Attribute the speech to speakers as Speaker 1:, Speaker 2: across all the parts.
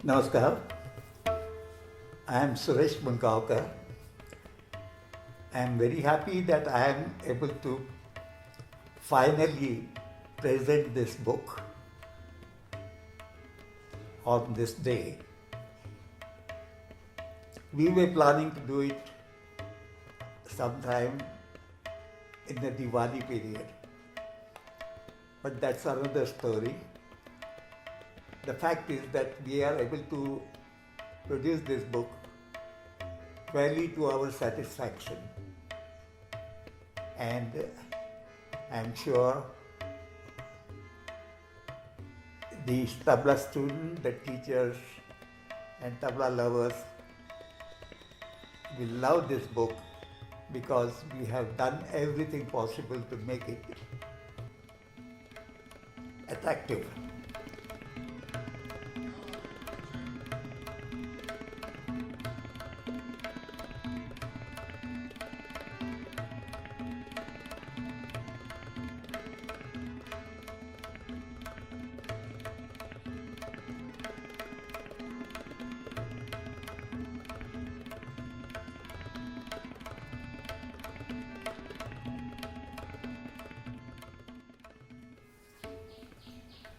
Speaker 1: Namaskar. I am Suresh Mulagaonkar. I am very happy that I am able to finally present this book on this day. We were planning to do it sometime in the Diwali period, but that's another story. The fact is that we are able to produce this book fairly to our satisfaction, and I'm sure the Tabla students, the teachers and Tabla lovers will love this book because we have done everything possible to make it attractive.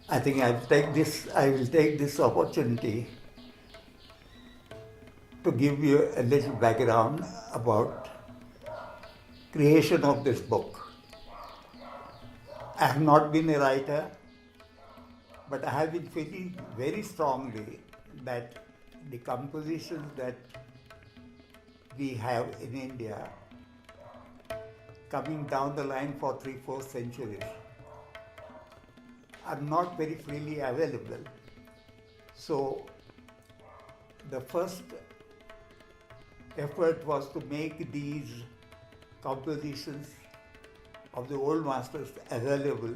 Speaker 1: I think I will take this opportunity to give you a little background about creation of this book. I have not been a writer, but I have been feeling very strongly that the compositions that we have in India coming down the line for 3-4 centuries are not very freely available. So the first effort was to make these compositions of the old masters available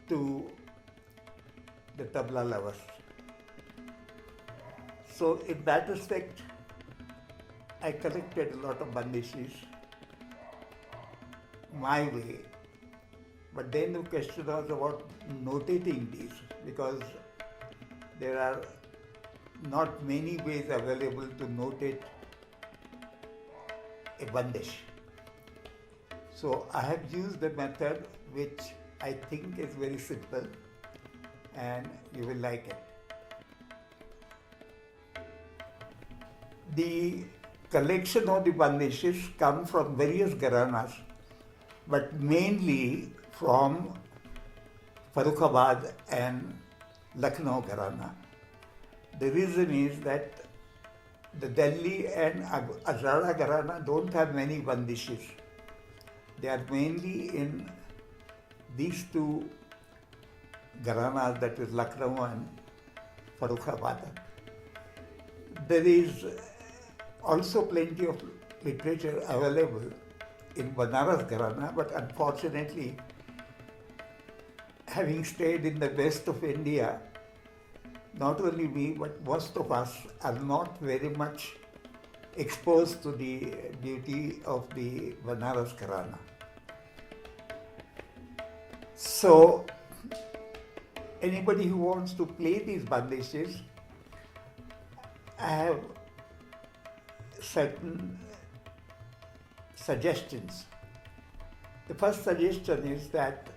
Speaker 1: to the tabla lovers. So in that respect, I collected a lot of bandishis my way. But then the question was about notating these, because there are not many ways available to notate a bandish. So I have used the method which I think is very simple and you will like it. The collection of the bandishes come from various gharanas, but mainly from Farrukhabad and Lucknow Gharana. The reason is that the Delhi and Ajrada Gharana don't have many bandishes. They are mainly in these two Gharanas, that is Lucknow and Farrukhabad. There is also plenty of literature available in Banaras Gharana, but unfortunately, having stayed in the west of India, not only me but most of us are not very much exposed to the beauty of the Banaras Gharana. So anybody who wants to play these bandishes, I have certain suggestions. The first suggestion is that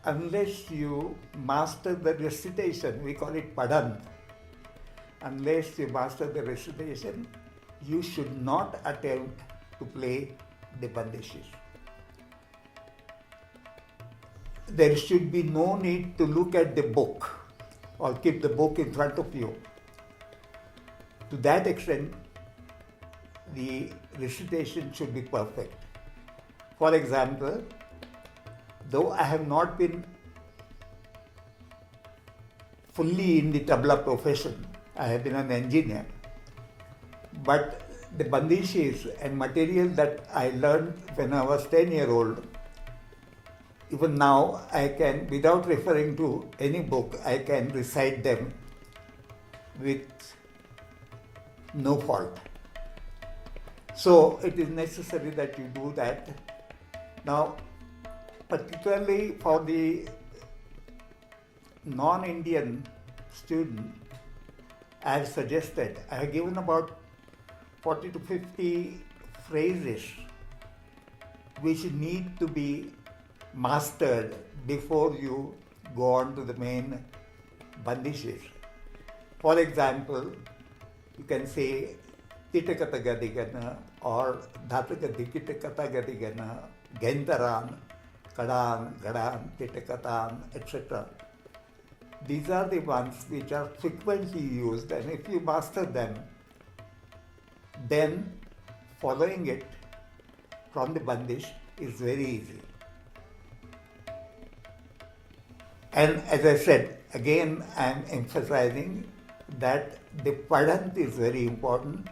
Speaker 1: unless you master the recitation, we call it padant, unless you master the recitation, you should not attempt to play the bandishes. There should be no need to look at the book or keep the book in front of you. To that extent, the recitation should be perfect. For example, though I have not been fully in the tabla profession, I have been an engineer, but the bandishis and material that I learned when I was 10-year-old, even now I can, without referring to any book, I can recite them with no fault. So it is necessary that you do that. Now, particularly for the non-Indian student, I have suggested, I have given about 40 to 50 phrases which need to be mastered before you go on to the main bandishes. For example, you can say Titakatagadigana or Dhatakadikitakatagadagana, Gentaran, Kadan, Gadan, Titakatan, etc. These are the ones which are frequently used, and if you master them, then following it from the bandish is very easy. And as I said, again I am emphasizing that the padant is very important.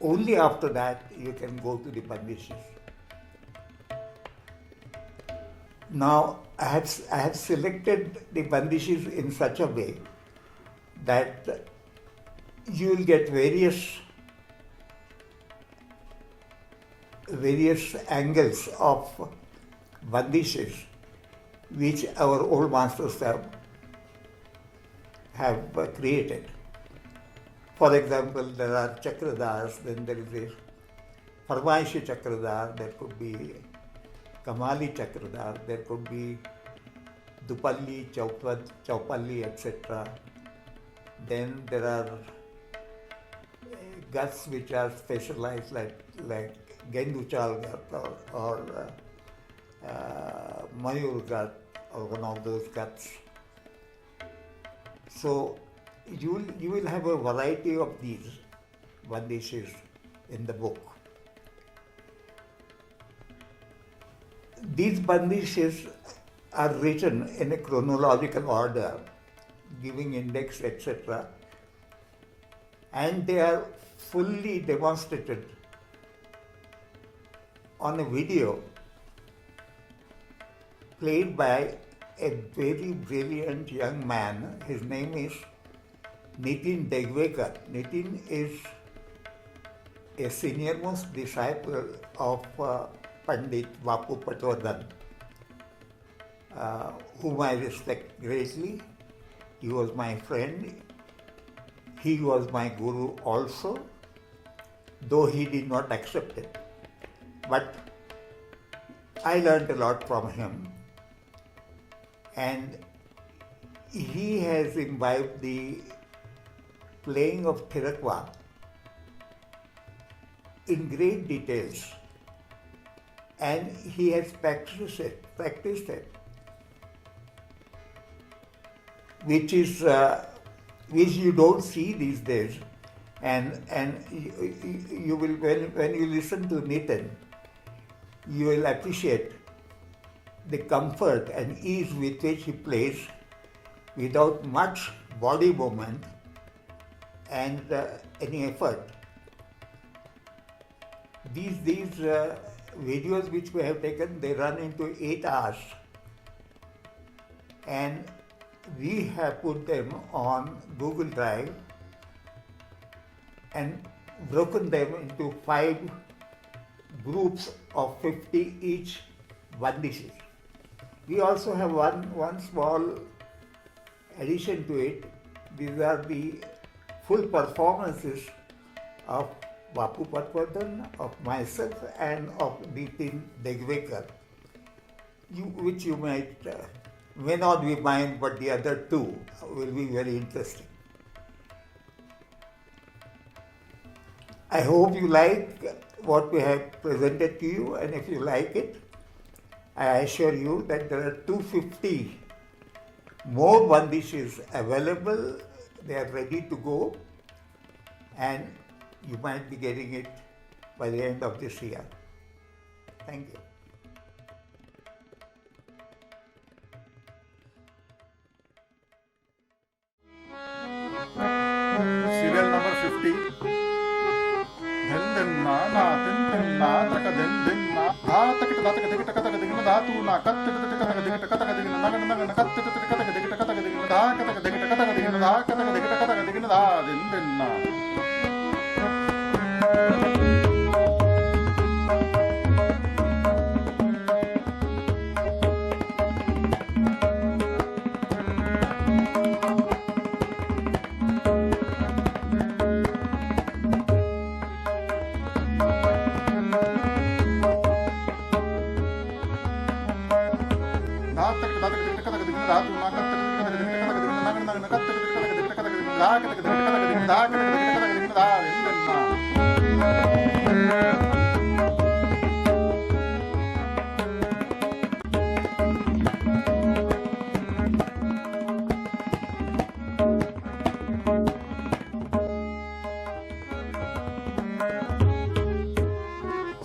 Speaker 1: Only after that you can go to the bandishes. Now I have selected the bandishes in such a way that you will get various angles of bandishes which our old masters have created. For example, there are chakradars, then there is a Farmaishi chakradar, there could be Kamali chakradar, there could be Dupalli, Chaupalli, etc. Then there are guts which are specialized like Genduchal gut or Mayur gut or one of those guts. So you will have a variety of these bandishes in the book. These bandishes are written in a chronological order, giving index, etc. And they are fully demonstrated on a video played by a very brilliant young man. His name is Nitin Degvekar. Nitin is a senior-most disciple of Pandit Vapu Patwardhan, whom I respect greatly. He was my friend. He was my guru also, though he did not accept it. But I learned a lot from him, and he has imbibed the playing of Thirakwa in great details, and he has practiced it, which you don't see these days, and you will when you listen to Nitin, you will appreciate the comfort and ease with which he plays without much body movement and any effort. These videos which we have taken, they run into 8 hours, and we have put them on Google Drive and broken them into 5 groups of 50 each bandishes. We also have one small addition to it. These are the full performances of Vapu Patwardhan, of myself, and of Nitin Degvekar, which you may not be mine, but the other 2 will be very interesting. I hope you like what we have presented to you, and if you like it, I assure you that there are 250 more bandishes available. They are ready to go, and you might be getting it by the end of this year. Thank you.
Speaker 2: Serial number 50.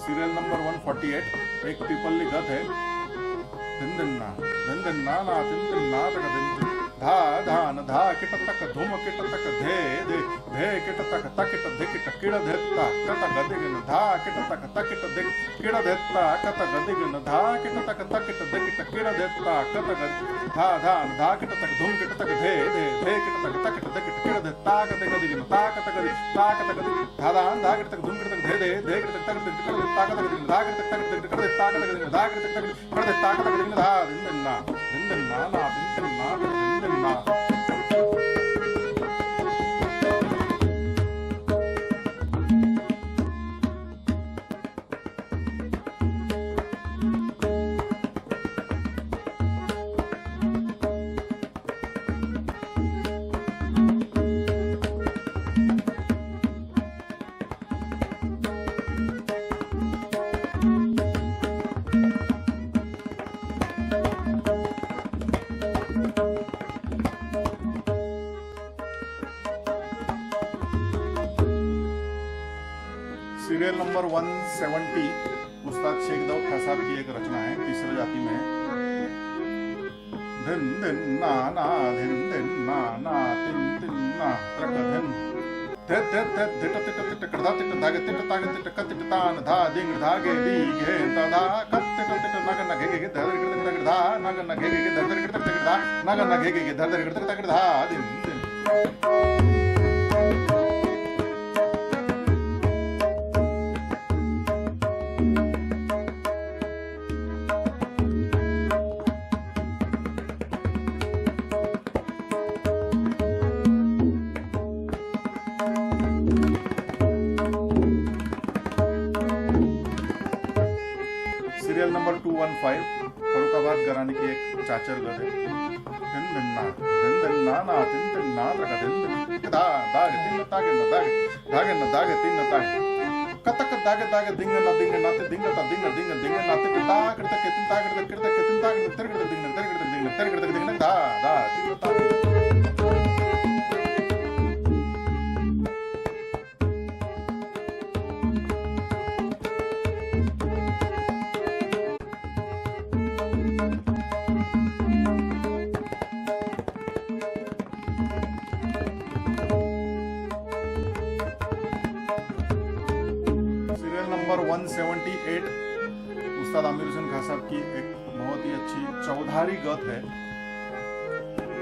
Speaker 2: Serial number 148 एक पीपल्ली गत है धिंदिन्ना धिंदिन्ना ना धिंदिन्ना तक धिंदिन धा धान धा kit तक धूम किट तक धे धे धे किट तक तकिट धिकिट किड़ धेत्ता कत गदिगन धा किट तक तकिट धिक किड़ धेत्ता कत गदिगन धा किट तक तकिट धिकिट किड़ धेत्ता कत गद धा धान धा किट तक धूम किट तक धे धे धे किट तक तकिट धिकिट किड़ धेत्ता कत गदिगन ता कत गदि धा धान धा किट तक धूम किट तक धे धे धे किट तक तकिट किड़ धेत्ता कत गदिगन धा किट तक तकिट किड़ धेत्ता कत गदिगन धा किट तक तकिट किड़ धेत्ता कत गदिगन धा धिंदिन्ना धिंदिन्ना ना धिंदिन्ना धिंदिन्ना सीरियल नंबर 170 उस्ताद शेख दाऊद खान साहब की एक रचना है तीसरे जाति में धिन धिन ना ना धिन धिन ना ना तिन तिन ना त्रक धिन थे थे थे धिट तिट तिट कड़दा तिट धागे तिट तागे तिट कत तिट तान धा दिंग धागे दी घे ता धा कत तिट तिट नग न घे घे धर धर गिड़ तक धा नग न घे घे धर धर गिड़ तक धा नग न घे घे धर धर गिड़ तक धा दिन दिन सीरियल नंबर 215 फरुखाबाद घराने की एक चाचर गद है धिन धिन्ना ना तिन तिन ना त्रक धिन धा दाग तिन तागे न दागे धागे न दागे तिन तागे कतक दागे दागे दिंग न दिंग न ते दिंग ता दिंग दिंग दिंग न ते ता करता के तिन तागे करता के तिन तागे तर करता दिंग तर करता दिंग तर करता दिंग धा धा तिन तागे नंबर 178 उस्ताद आमिर हुसैन खान साहब की एक बहुत ही अच्छी चौधारी गत है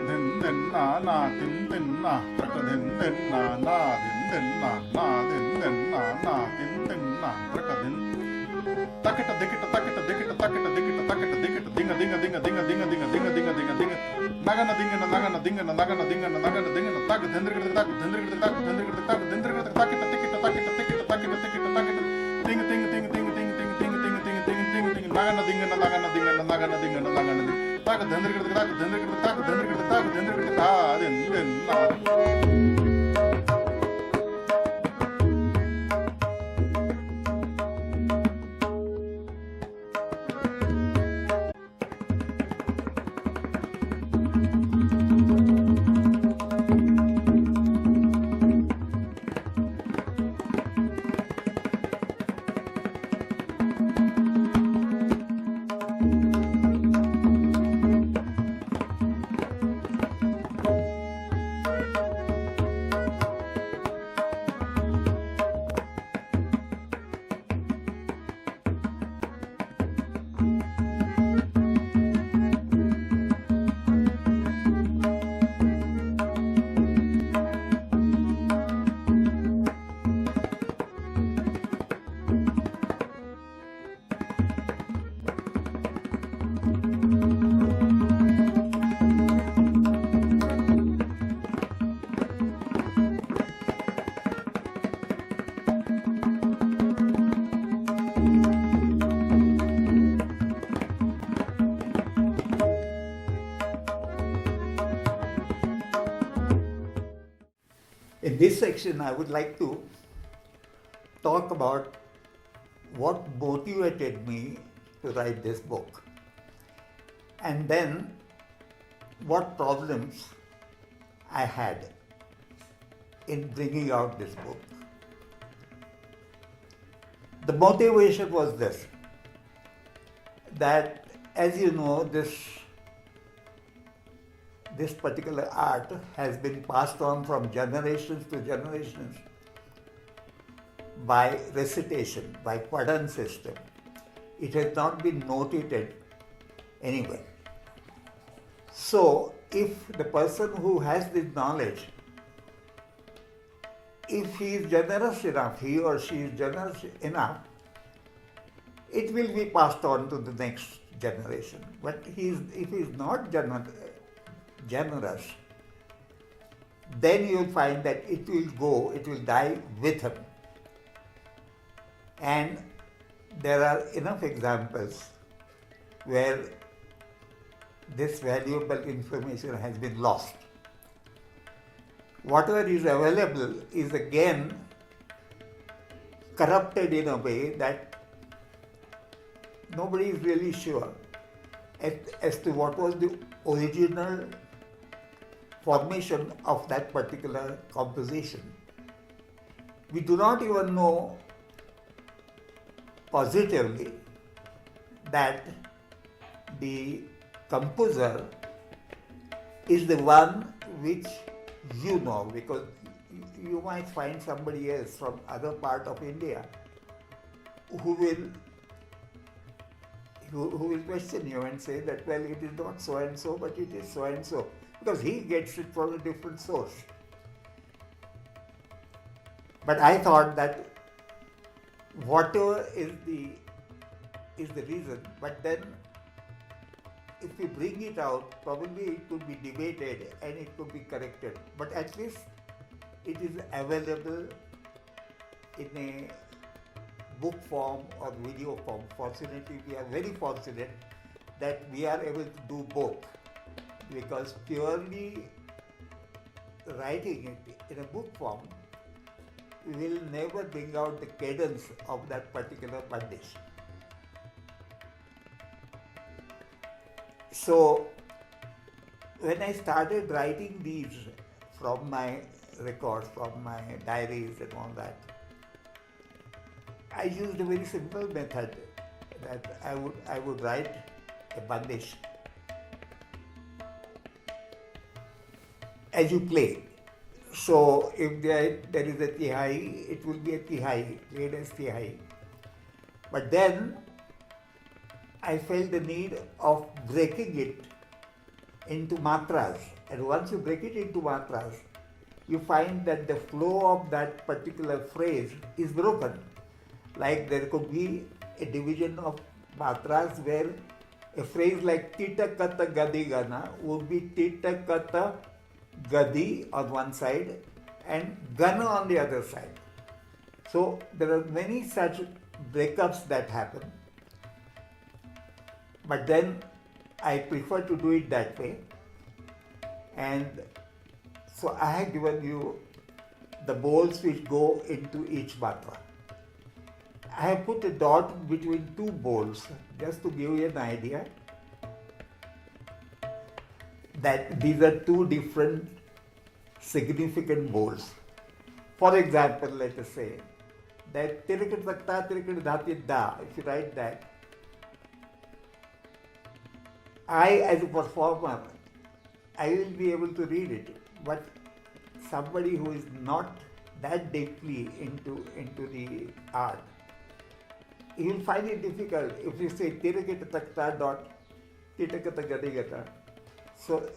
Speaker 2: धिन धिन ना ना तिन तिन ना त्रक धिन धिन ना ना धिन धिन ना ना धिन धिन ना ना तिन तिन ना त्रक धिन तकिट दिकिट तकिट दिकिट तकिट दिकिट तकिट दिकिट दिंग दिंग दिंग दिंग दिंग दिंग दिंग दिंग दिंग दिंग नगन दिंग न नगन दिंग न नगन दिंग न नगन दिंग न तक धंद्र गिड़ तक धंद्र गिड़ तक धंद्र गिड़ तक धंद्र गिड़ तक तकिट तिकिट तकिट तिकिट तकिट तिकिट तकिट तिंग तिंग तिंग तिंग तिंग तिंग तिंग तिंग तिंग तिंग तिंग तिंग नगन दिंग न नगन दिंग न नगन दिंग न नगन दिंग तक धंद्र गिड़ तक धंद्र गिड़ तक धंद्र गिड़ तक धंद्र गिड़ ता दिन दिन ना
Speaker 1: In this section, I would like to talk about what motivated me to write this book, and then what problems I had in bringing out this book. The motivation was this, that as you know, this particular art has been passed on from generations to generations by recitation, by padan system. It has not been notated anywhere. So, if the person who has this knowledge, if he is generous enough, he or she is generous enough, it will be passed on to the next generation. But if he is not generous, then you will find that it will die with him. And there are enough examples where this valuable information has been lost. Whatever is available is again corrupted in a way that nobody is really sure as to what was the original formation of that particular composition. We do not even know positively that the composer is the one which you know, because you might find somebody else from other part of India who will question you and say that, well, it is not so and so, but it is so and so, because he gets it from a different source. But I thought that whatever is the reason, but then if we bring it out, probably it could be debated and it could be corrected. But at least it is available in a book form or video form. Fortunately, we are very fortunate that we are able to do both, because purely writing it in a book form will never bring out the cadence of that particular bandish. So, when I started writing these from my records, from my diaries and all that, I used a very simple method, that I would write a bandish as you play. So if there is a tihai, it will be a tihai, played as tihai. But then I felt the need of breaking it into matras. And once you break it into matras, you find that the flow of that particular phrase is broken. Like there could be a division of matras where a phrase like Tita Kata Gadi Gana would be Tita Kata Gadi on one side and Gana on the other side. So there are many such breakups that happen. But then I prefer to do it that way. And so I have given you the bowls which go into each matra. I have put a dot between two bowls just to give you an idea that these are two different significant bowls. For example, let us say that Tirikat Sakta, Tirikat Dhati Da, if you write that, I as a performer, I will be able to read it, but somebody who is not that deeply into the art, he will find it difficult if you say Tiragita Takta dot Titakata Gadigata. So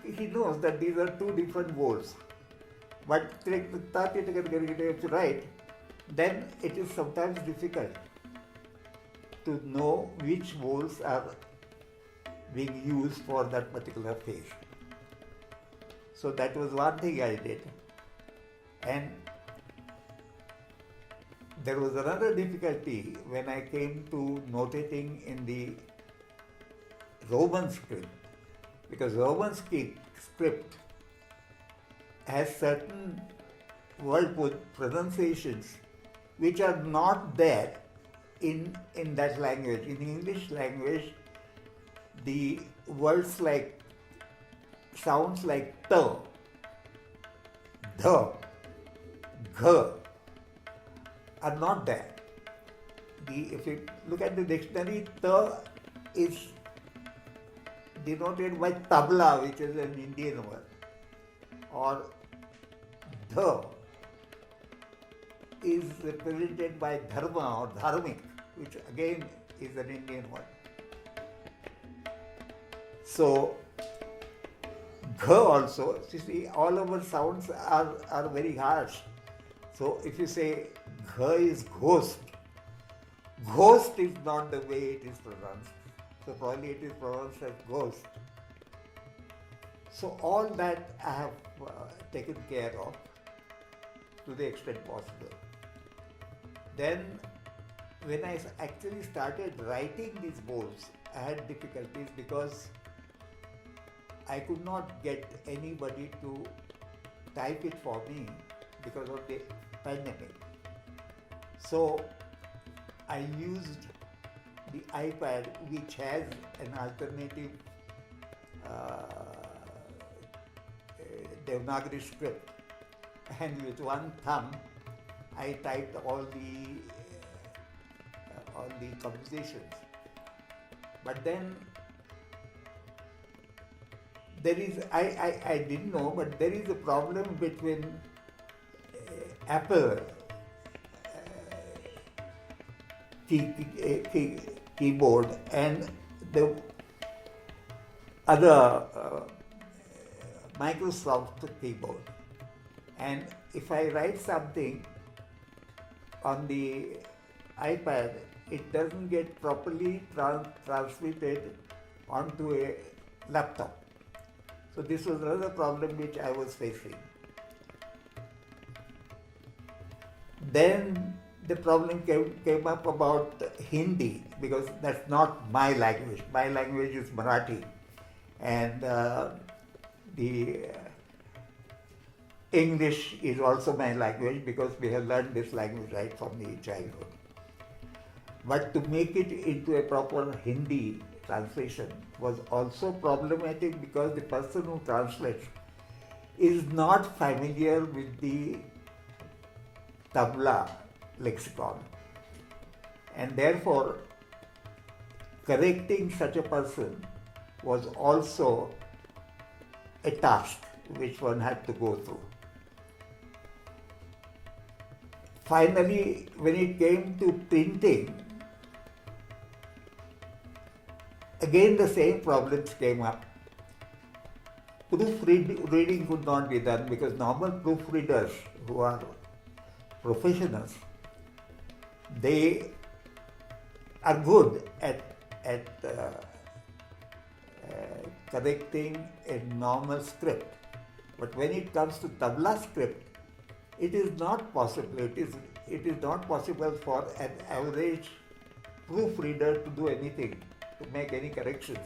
Speaker 1: he knows that these are two different bowls. But Tiragata Titakata Gadigata, if you write, then it is sometimes difficult to know which bowls are being used for that particular phase. So that was one thing I did. And there was another difficulty when I came to notating in the Roman script, because Roman script has certain word pronunciations which are not there in that language. In English language, the words like sounds like t, the, gh are not there. If you look at the dictionary, t is denoted by tabla, which is an Indian word, or the is represented by dharma or dharmic, which again is an Indian word. So, gh also, you see, all our sounds are very harsh. So, if you say gh is ghost, ghost is not the way it is pronounced. So, probably it is pronounced as ghost. So, all that I have taken care of to the extent possible. Then, when I actually started writing these bowls, I had difficulties because I could not get anybody to type it for me because of the pandemic. So I used the iPad, which has an alternative Devanagari script, and with one thumb I typed all the compositions. But then there is, I didn't know, but there is a problem between Apple keyboard and the other Microsoft keyboard. And if I write something on the iPad, it doesn't get properly transmitted onto a laptop. So this was another problem which I was facing. Then the problem came up about Hindi, because that's not my language. My language is Marathi, and the English is also my language because we have learned this language right from the childhood. But to make it into a proper Hindi translation was also problematic because the person who translates is not familiar with the Tabla lexicon, and therefore correcting such a person was also a task which one had to go through. Finally, when it came to printing, again the same problems came up. Proofreading could not be done because normal proofreaders who are professionals, they are good at correcting a normal script. But when it comes to Tabla script, it is not possible. It is not possible for an average proofreader to do anything, to make any corrections.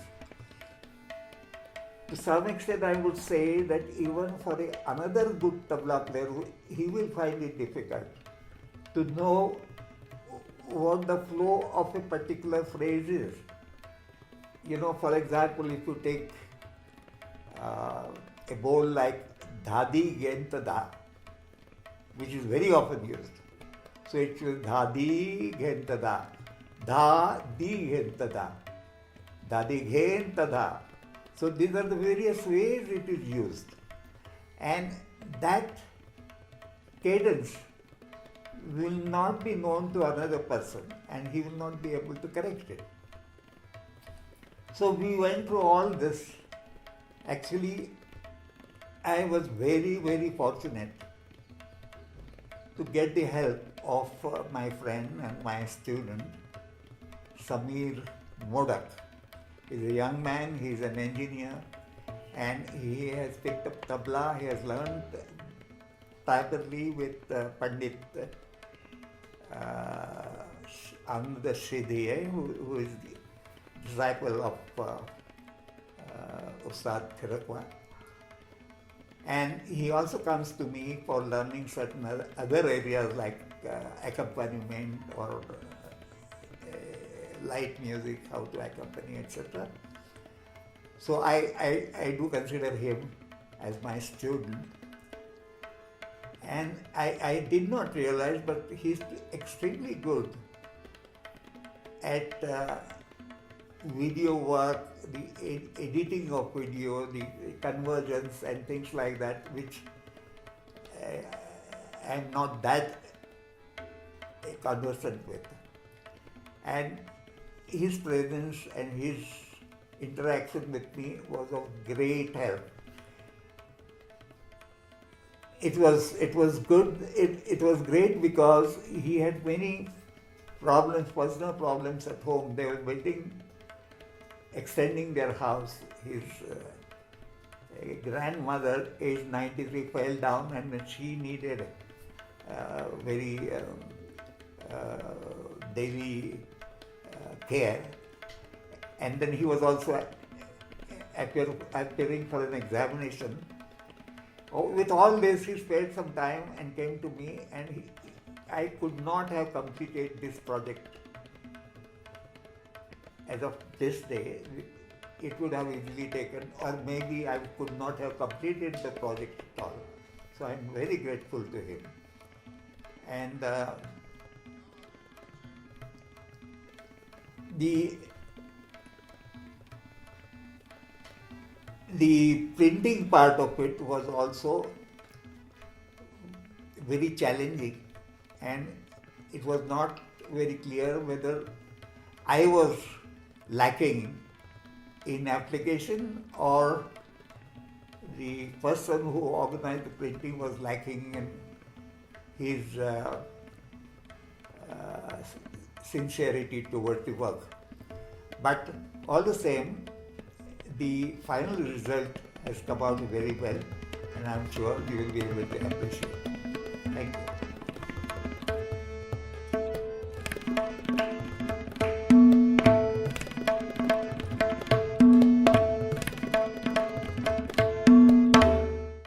Speaker 1: To some extent, I would say that even for another good tabla player, he will find it difficult to know what the flow of a particular phrase is. You know, for example, if you take a bowl like dhadi genta da, which is very often used. So it's dhadi genta da, dha di genta da, dhadi genta da. So these are the various ways it is used, and that cadence will not be known to another person and he will not be able to correct it. So we went through all this. Actually, I was very, very fortunate to get the help of my friend and my student, Samir Modak. He's a young man, he's an engineer, and he has picked up tabla. He has learned primarily with Pandit Ananda Shridhar, who is the disciple of Ustad Thirakwa. And he also comes to me for learning certain other areas like accompaniment or light music, how to accompany, etc. So I do consider him as my student. And I did not realize, but he's extremely good at video work, the editing of video, the convergence and things like that, which I'm not that conversant with. And his presence and his interaction with me was of great help. It was good. It was great because he had many problems, personal problems at home. They were extending their house. His grandmother, aged 93, fell down and she needed very daily care. And then he was also appearing for an examination. With all this, he spared some time and came to me, and I could not have completed this project. As of this day, it would have easily taken, or maybe I could not have completed the project at all. So I'm very grateful to him. And the printing part of it was also very challenging, and it was not very clear whether I was lacking in application or the person who organized the printing was lacking in his sincerity towards the work. But all the same, the final result has come out very well, and I'm sure you will be able to appreciate it. Thank you.